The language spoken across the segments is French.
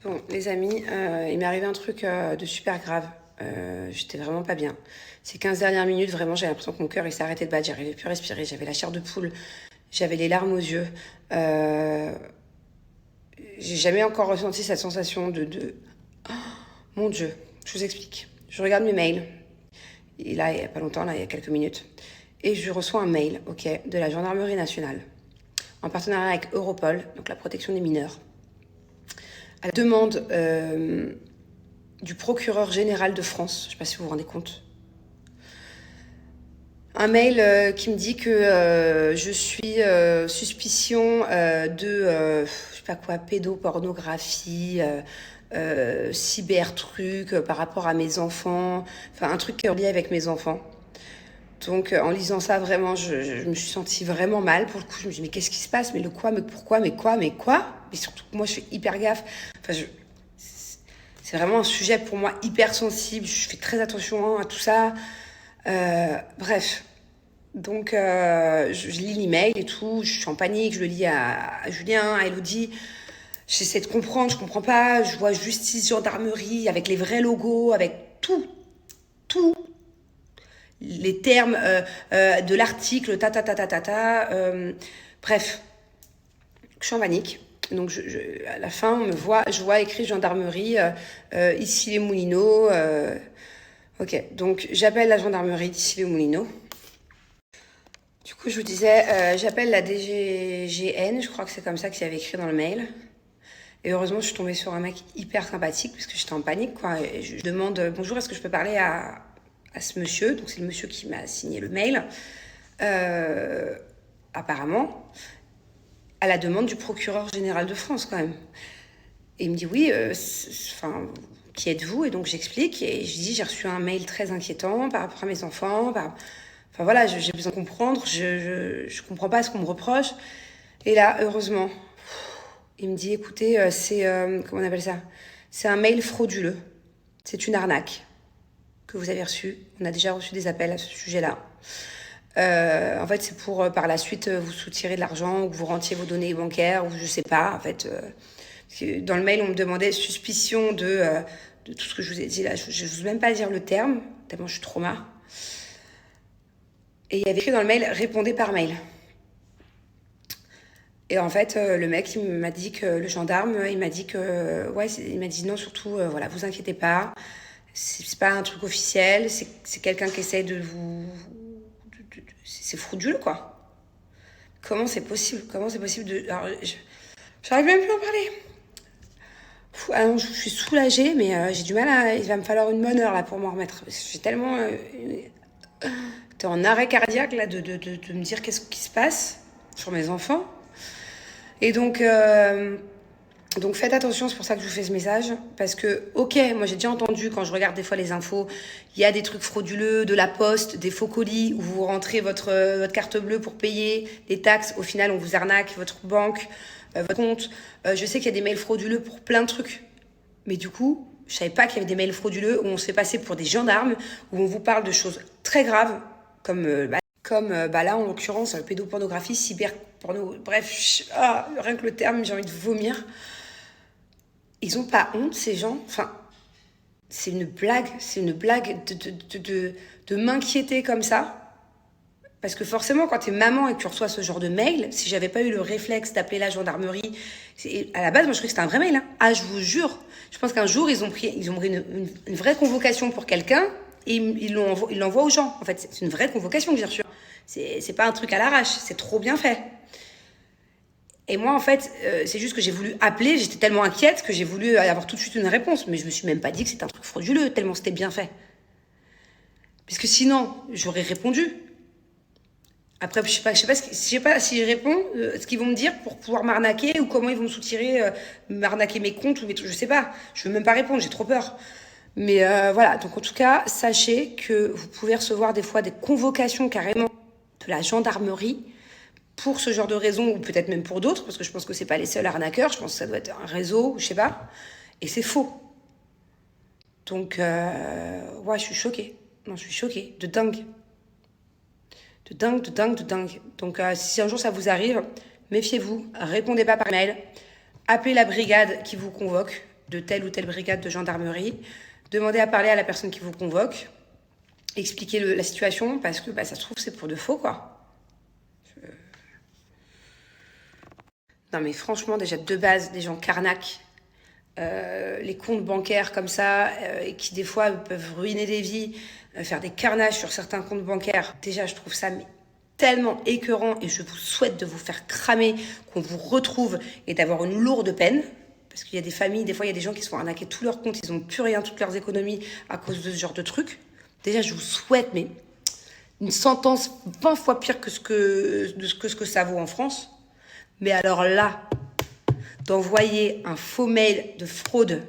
Bon, les amis, il m'est arrivé un truc de super grave. J'étais vraiment pas bien. Ces 15 dernières minutes, vraiment, j'avais l'impression que mon cœur il s'est arrêté de battre. J'arrivais plus à respirer. J'avais la chair de poule. J'avais les larmes aux yeux. Euh, j'ai jamais encore ressenti cette sensation de... Oh, mon Dieu, je vous explique. Je regarde mes mails. Et là, il y a pas longtemps, là, il y a quelques minutes. Et je reçois un mail, ok, de la Gendarmerie nationale, en partenariat avec Europol, donc la protection des mineurs, à la demande du procureur général de France. Je ne sais pas si vous vous rendez compte. Un mail qui me dit que je suis suspicion de, je sais pas quoi, pédopornographie, cyber-truc par rapport à mes enfants. Enfin, un truc qui est lié avec mes enfants. Donc, en lisant ça, vraiment, je me suis sentie vraiment mal. Pour le coup, je me suis dit, mais qu'est-ce qui se passe? Mais le quoi? Mais pourquoi? Mais quoi? Mais quoi? Mais surtout que moi, je fais hyper gaffe. Enfin, c'est vraiment un sujet pour moi hyper sensible. Je fais très attention à tout ça. Bref. Donc, je lis l'email et tout. Je suis en panique. Je le lis à Julien, à Elodie. J'essaie de comprendre. Je comprends pas. Je vois justice, gendarmerie, avec les vrais logos, avec tout. Les termes de l'article, bref, je suis en panique. Donc, à la fin, je vois écrit gendarmerie, ici les Moulineaux. Ok, donc j'appelle la gendarmerie d'ici les Moulineaux. Du coup, je vous disais, j'appelle la DGGN, je crois que c'est comme ça qu'il y avait écrit dans le mail. Et heureusement, je suis tombée sur un mec hyper sympathique, parce que j'étais en panique, quoi. Et je demande, bonjour, est-ce que je peux parler à ce monsieur? Donc, c'est le monsieur qui m'a signé le mail. Apparemment, à la demande du procureur général de France, quand même. Et il me dit, oui, qui êtes-vous? Et donc, j'explique. Et je dis, j'ai reçu un mail très inquiétant par rapport à mes enfants. Enfin, voilà, j'ai besoin de comprendre. Je comprends pas ce qu'on me reproche. Et là, heureusement, il me dit, écoutez, c'est... comment on appelle ça? C'est un mail frauduleux. C'est une arnaque que vous avez reçue. On a déjà reçu des appels à ce sujet-là. En fait, c'est pour, par la suite, vous soutirer de l'argent ou que vous rentiez vos données bancaires ou je sais pas. En fait, parce que dans le mail, on me demandait suspicion de tout ce que je vous ai dit là. Je n'ose même pas dire le terme, tellement je suis trauma. Et il y avait écrit dans le mail, répondez par mail. Et en fait, le mec, il m'a dit que le gendarme, il m'a dit que, ouais, il m'a dit non, surtout, voilà, vous inquiétez pas, c'est pas un truc officiel, c'est quelqu'un qui essaie de vous, c'est frauduleux quoi. Comment c'est possible? Comment c'est possible de, alors, j'arrive même plus à en parler. Alors, je suis soulagée, mais j'ai du mal à, il va me falloir une bonne heure là pour m'en remettre. Parce que j'ai tellement, t'es en arrêt cardiaque là de me dire qu'est-ce qui se passe sur mes enfants. Et donc faites attention, c'est pour ça que je vous fais ce message. Parce que, ok, moi j'ai déjà entendu quand je regarde des fois les infos, il y a des trucs frauduleux, de la poste, des faux colis où vous rentrez votre carte bleue pour payer des taxes. Au final, on vous arnaque votre banque, votre compte. Je sais qu'il y a des mails frauduleux pour plein de trucs. Mais du coup, je savais pas qu'il y avait des mails frauduleux où on se fait passer pour des gendarmes, où on vous parle de choses très graves, comme là en l'occurrence pédopornographie, cyberporno, bref, rien que le terme, j'ai envie de vomir. Ils ont pas honte ces gens, enfin, c'est une blague de m'inquiéter comme ça. Parce que forcément, quand t'es maman et que tu reçois ce genre de mail, si j'avais pas eu le réflexe d'appeler la gendarmerie, à la base, moi je croyais que c'était un vrai mail. Hein. Ah, je vous jure, je pense qu'un jour ils ont pris une vraie convocation pour quelqu'un et ils l'envoient aux gens. En fait, c'est une vraie convocation que j'ai reçue. C'est pas un truc à l'arrache, c'est trop bien fait. Et moi, en fait, c'est juste que j'ai voulu appeler, j'étais tellement inquiète que j'ai voulu avoir tout de suite une réponse. Mais je me suis même pas dit que c'était un truc frauduleux, tellement c'était bien fait. Parce que sinon, j'aurais répondu. Après, je sais pas si je réponds, ce qu'ils vont me dire pour pouvoir m'arnaquer ou comment ils vont me soutirer, m'arnaquer mes comptes ou mes trucs, je sais pas. Je veux même pas répondre, j'ai trop peur. Mais voilà, donc en tout cas, sachez que vous pouvez recevoir des fois des convocations carrément de la gendarmerie pour ce genre de raison ou peut-être même pour d'autres, parce que je pense que c'est pas les seuls arnaqueurs, je pense que ça doit être un réseau, je sais pas. Et c'est faux. Donc, ouais, je suis choquée. Non, je suis choquée, de dingue. De dingue. Donc, si un jour ça vous arrive, méfiez-vous, répondez pas par mail, appelez la brigade qui vous convoque, de telle ou telle brigade de gendarmerie, demandez à parler à la personne qui vous convoque, expliquez la situation, parce que ça se trouve, c'est pour de faux, quoi. Non, mais franchement, déjà, de base, des gens carnaques, les comptes bancaires comme ça, et qui, des fois, peuvent ruiner des vies, faire des carnages sur certains comptes bancaires. Déjà, je trouve ça tellement écœurant, et je vous souhaite de vous faire cramer, qu'on vous retrouve, et d'avoir une lourde peine. Parce qu'il y a des familles, des fois, il y a des gens qui se font arnaquer tous leurs comptes, ils n'ont plus rien, toutes leurs économies, à cause de ce genre de trucs. Déjà, je vous souhaite, mais une sentence 20 fois pire que ce que ça vaut en France. Mais alors là, d'envoyer un faux mail de fraude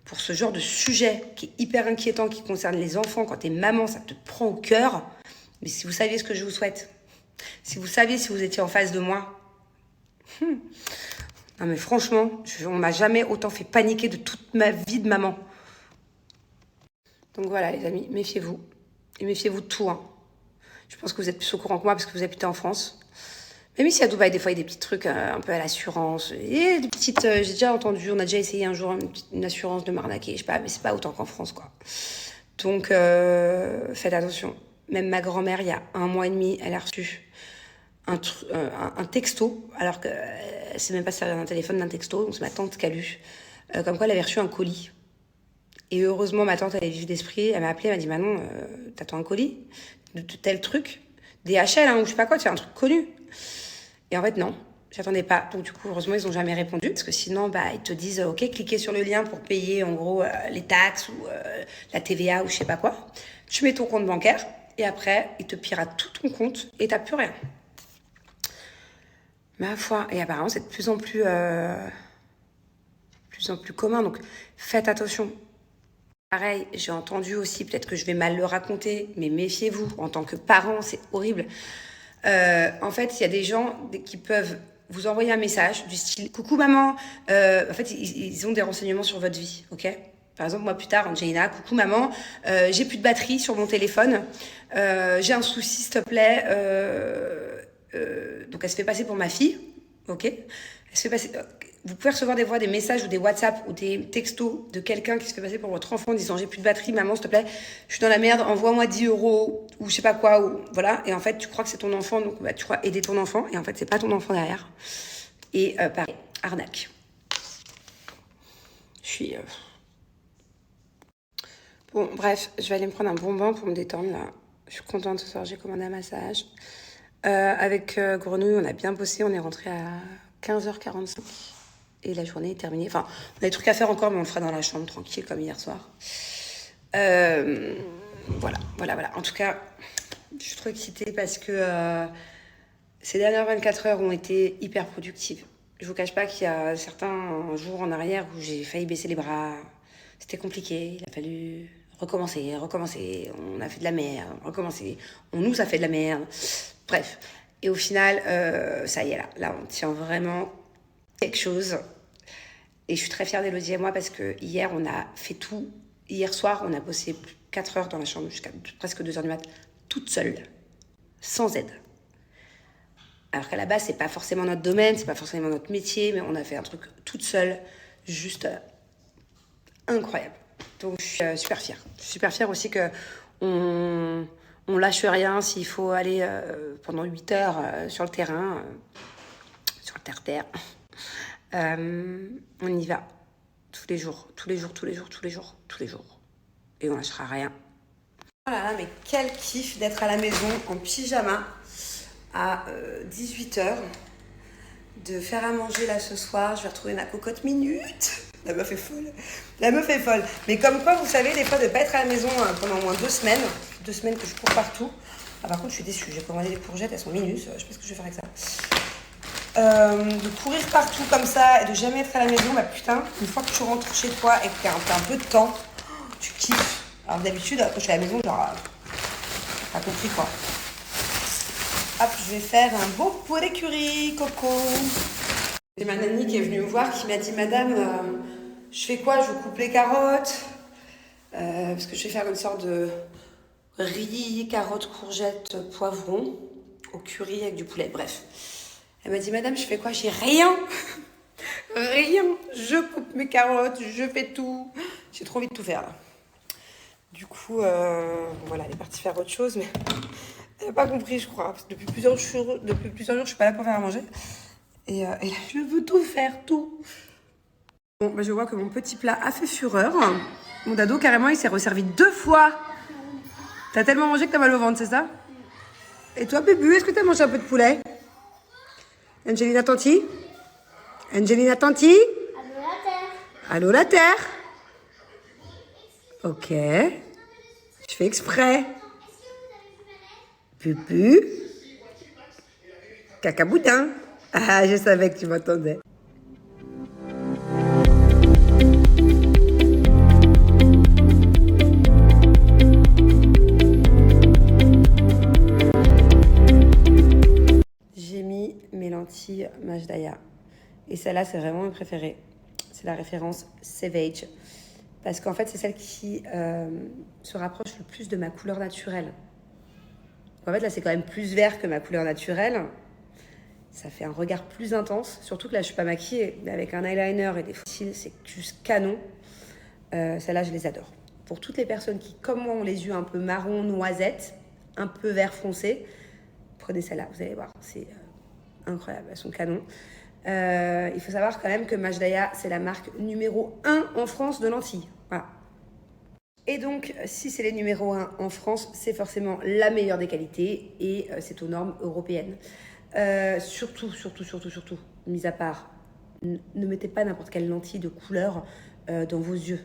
pour ce genre de sujet qui est hyper inquiétant, qui concerne les enfants, quand t'es maman, ça te prend au cœur. Mais si vous saviez ce que je vous souhaite, si vous saviez si vous étiez en face de moi, non mais franchement, on m'a jamais autant fait paniquer de toute ma vie de maman. Donc voilà les amis, méfiez-vous. Et méfiez-vous de tout. Hein. Je pense que vous êtes plus au courant que moi parce que vous habitez en France. Même ici à Dubaï, des fois, il y a des petits trucs un peu à l'assurance. Et des petites... j'ai déjà entendu, on a déjà essayé un jour une assurance de m'arnaquer. Je sais pas, mais c'est pas autant qu'en France, quoi. Donc, faites attention. Même ma grand-mère, il y a 1 mois et demi, elle a reçu un texto, alors qu'elle sait même pas se servir d'un téléphone, d'un texto. Donc, c'est ma tante qui a lu. Comme quoi, elle avait reçu un colis. Et heureusement, ma tante, elle est vive d'esprit. Elle m'a appelé, elle m'a dit, Manon, t'attends un colis de tel truc, DHL, hein, ou je sais pas quoi, c'est un truc connu. Et en fait, non, j'attendais pas. Donc du coup, heureusement, ils ont jamais répondu. Parce que sinon, ils te disent, OK, cliquez sur le lien pour payer, en gros, les taxes ou la TVA ou je sais pas quoi. Tu mets ton compte bancaire et après, ils te piratent tout ton compte et t'as plus rien. Ma foi. Et apparemment, c'est de plus en plus commun. Donc, faites attention. Pareil, j'ai entendu aussi, peut-être que je vais mal le raconter, mais méfiez-vous. En tant que parent, c'est horrible. En fait, il y a des gens qui peuvent vous envoyer un message du style « Coucou maman ». En fait, ils ont des renseignements sur votre vie, ok ? Par exemple, moi plus tard, Angelina, « Coucou maman, j'ai plus de batterie sur mon téléphone. J'ai un souci, s'il te plaît. » Donc, elle se fait passer pour ma fille, ok ? Elle se fait passer... Vous pouvez recevoir des fois des messages ou des WhatsApp ou des textos de quelqu'un qui se fait passer pour votre enfant en disant j'ai plus de batterie, maman s'il te plaît, je suis dans la merde, envoie-moi 10 € ou je sais pas quoi, ou voilà. Et en fait, tu crois que c'est ton enfant, donc tu crois aider ton enfant et en fait, c'est pas ton enfant derrière. Et pareil, arnaque. Je suis... Bon, bref, je vais aller me prendre un bon bain pour me détendre là. Je suis contente ce soir, j'ai commandé un massage. Avec Grenouille, on a bien bossé, on est rentré à 15h45. Et la journée est terminée. Enfin, on a des trucs à faire encore, mais on le fera dans la chambre, tranquille, comme hier soir. Voilà. En tout cas, je suis trop excitée parce que ces dernières 24 heures ont été hyper productives. Je vous cache pas qu'il y a certains jours en arrière où j'ai failli baisser les bras. C'était compliqué, il a fallu recommencer. On a fait de la merde, recommencer. On nous a fait de la merde. Bref. Et au final, ça y est, là, on tient vraiment quelque chose. Et je suis très fière d'Elodie et moi parce que hier, on a fait tout. Hier soir, on a bossé 4 heures dans la chambre jusqu'à presque 2 heures du mat, toute seule, sans aide. Alors qu'à la base, c'est pas forcément notre domaine, c'est pas forcément notre métier, mais on a fait un truc toute seule, juste incroyable. Donc je suis super fière. Je suis super fière aussi que on lâche rien s'il faut aller pendant 8 heures sur le terrain, sur le terre-terre. On y va tous les jours. Et on lâchera rien. Oh là là, mais quel kiff d'être à la maison en pyjama à 18h, de faire à manger là ce soir. Je vais retrouver ma cocotte minute. La meuf est folle. Mais comme quoi, vous savez, des fois, de ne pas être à la maison pendant au moins 2 semaines. 2 semaines que je cours partout. Ah, par contre, je suis déçue. J'ai commandé des courgettes, elles sont minus. Je sais pas ce que je vais faire avec ça. De courir partout comme ça et de jamais être à la maison, putain, une fois que tu rentres chez toi et que t'as un peu de temps, tu kiffes. Alors d'habitude, quand je suis à la maison, genre, t'as compris quoi. Hop, je vais faire un beau poulet curry, coco. C'est ma nanny qui est venue me voir, qui m'a dit, madame, je fais quoi? Je coupe les carottes, parce que je vais faire une sorte de riz, carottes, courgettes, poivrons, au curry avec du poulet, bref. Elle m'a dit, madame, je fais quoi? J'ai rien. Rien. Je coupe mes carottes, je fais tout. J'ai trop envie de tout faire là. Du coup, voilà, elle est partie faire autre chose, mais elle n'a pas compris, je crois. Parce que depuis plusieurs jours, je suis pas là pour faire à manger. Et là, je veux tout faire, tout. Bon, bah, je vois que mon petit plat a fait fureur. Mon dado, carrément, il s'est resservi 2 fois. T'as tellement mangé que t'as mal au ventre, c'est ça? Et toi, Bubu, est-ce que t'as mangé un peu de poulet? Angelina Tanti? Angelina Tanti? Allô la terre. Allô la terre? Ok. Je fais exprès. Bubu? Cacaboudin. Ah, je savais que tu m'entendais. J'ai mis mes lentilles Majdaya. Et celle-là, c'est vraiment mes préférées. C'est la référence Savage. Parce qu'en fait, c'est celle qui se rapproche le plus de ma couleur naturelle. En fait, là, c'est quand même plus vert que ma couleur naturelle. Ça fait un regard plus intense. Surtout que là, je suis pas maquillée. Mais avec un eyeliner et des fossiles, c'est juste canon. Celles-là, je les adore. Pour toutes les personnes qui, comme moi, ont les yeux un peu marron, noisette, un peu vert foncé, prenez celle-là, vous allez voir. C'est incroyable, elles sont canon. Il faut savoir quand même que Majdaya, c'est la marque numéro 1 en France de lentilles. Voilà. Et donc, si c'est les numéros 1 en France, c'est forcément la meilleure des qualités et c'est aux normes européennes. Surtout, mis à part, ne mettez pas n'importe quelle lentille de couleur dans vos yeux.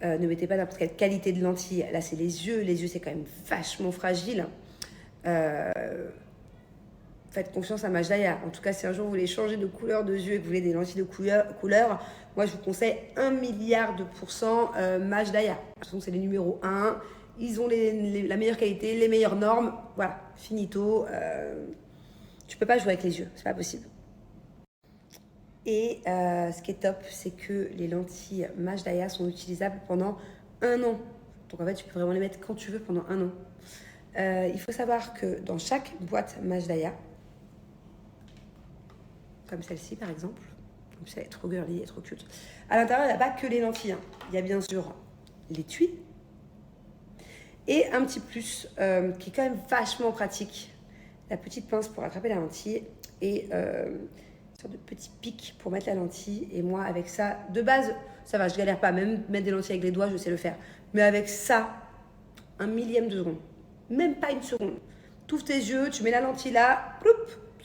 Ne mettez pas n'importe quelle qualité de lentille. Là, c'est les yeux. Les yeux, c'est quand même vachement fragile. Faites confiance à Majdaya. En tout cas, si un jour vous voulez changer de couleur de yeux et que vous voulez des lentilles de couleur, moi je vous conseille 1 milliard de pourcents Majdaya. De toute façon, c'est les numéros 1. Ils ont la meilleure qualité, les meilleures normes. Voilà, finito. Tu peux pas jouer avec les yeux, c'est pas possible. Et ce qui est top, c'est que les lentilles Majdaya sont utilisables pendant 1 an. Donc en fait, tu peux vraiment les mettre quand tu veux pendant 1 an. Il faut savoir que dans chaque boîte Majdaya, comme celle-ci par exemple, comme ça elle est trop girly, elle est trop cute. À l'intérieur, il n'y a pas que les lentilles. Hein. Il y a bien sûr l'étui et un petit plus qui est quand même vachement pratique. La petite pince pour attraper la lentille et une sorte de petit pic pour mettre la lentille. Et moi, avec ça, de base, ça va, je galère pas. Même mettre des lentilles avec les doigts, je sais le faire. Mais avec ça, 1/1000 de seconde. Même pas 1 seconde. Tu ouvres tes yeux, tu mets la lentille là, ploup,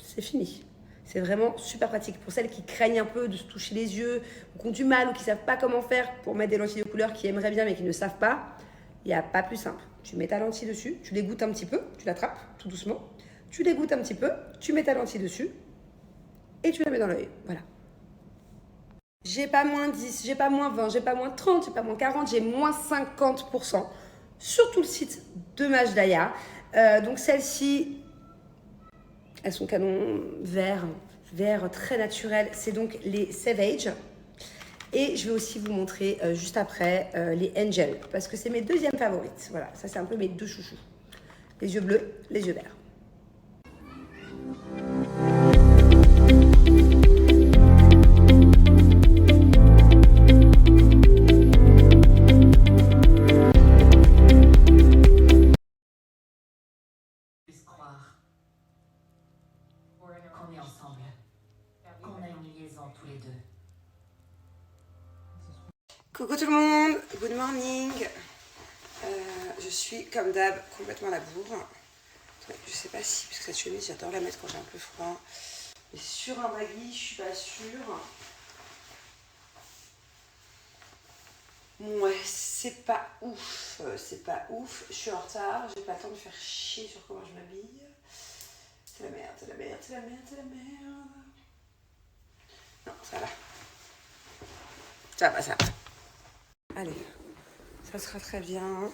c'est fini. C'est vraiment super pratique. Pour celles qui craignent un peu de se toucher les yeux, ou qui ont du mal, ou qui ne savent pas comment faire pour mettre des lentilles de couleur, qui aimeraient bien mais qui ne savent pas, il n'y a pas plus simple. Tu mets ta lentille dessus, tu l'égouttes un petit peu, tu l'attrapes tout doucement, tu l'égouttes un petit peu, tu mets ta lentille dessus, et tu la mets dans l'œil. Voilà. J'ai pas moins 10, j'ai pas moins 20, j'ai pas moins 30, j'ai pas moins 40, j'ai moins 50% sur tout le site de Majdaya. Donc celles-ci, elles sont canon vert très naturel. C'est donc les Savage. Et je vais aussi vous montrer juste après les Angel, parce que c'est mes deuxièmes favorites. Voilà, ça c'est un peu mes 2 chouchous. Les yeux bleus, les yeux verts. Qu'on est ensemble, qu'on a une liaison tous les deux. Coucou tout le monde, good morning. Je suis comme d'hab complètement à la bourre. Je sais pas si, parce que cette chemise j'adore la mettre quand j'ai un peu froid. Mais sur un baggy, je suis pas sûre. Ouais, c'est pas ouf, c'est pas ouf. Je suis en retard, j'ai pas le temps de faire chier sur comment je m'habille. C'est la merde, c'est la merde, c'est la merde, c'est la merde. Non, ça va. Ça va, ça va. Allez, ça sera très bien.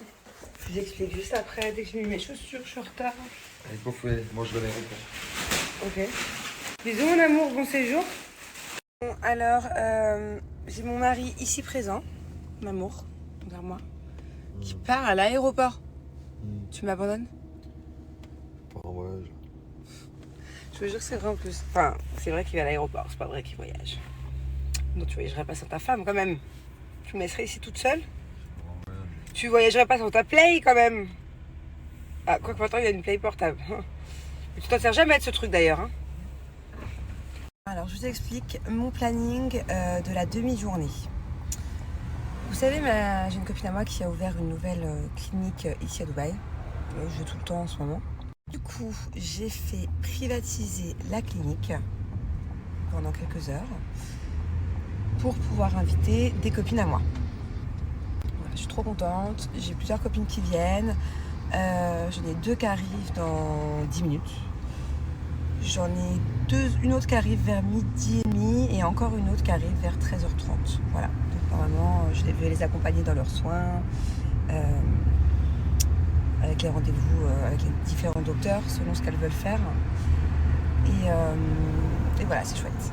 Je vous explique juste après, dès que j'ai mis mes chaussures, je suis en retard. Allez, bon fouet, moi je vais aller. Ok. Bisous mon amour, bon séjour. Bon, alors, j'ai mon mari ici présent, mon amour, vers moi, qui part à l'aéroport. Tu m'abandonnes? Oh, ouais. Je vous jure que c'est vrai en plus. Enfin, c'est vrai qu'il va à l'aéroport, c'est pas vrai qu'il voyage. Non, tu voyagerais pas sans ta femme quand même. Tu me laisserais ici toute seule? Ouais, Tu voyagerais pas sans ta Play quand même? Ah, quoi que maintenant, il y a une Play portable. Tu t'en sers jamais de ce truc d'ailleurs. Hein. Alors, je vous explique mon planning de la demi-journée. Vous savez, j'ai une copine à moi qui a ouvert une nouvelle clinique ici à Dubaï. Je vais tout le temps en ce moment. Du coup, j'ai fait privatiser la clinique pendant quelques heures pour pouvoir inviter des copines à moi. Voilà, je suis trop contente. J'ai plusieurs copines qui viennent. J'en ai 2 qui arrivent dans 10 minutes. J'en ai une autre qui arrive vers midi et demi et encore une autre qui arrive vers 13h30. Voilà. Donc normalement, je vais les accompagner dans leurs soins, avec les rendez-vous avec les différents docteurs selon ce qu'elles veulent faire. Et voilà, c'est chouette.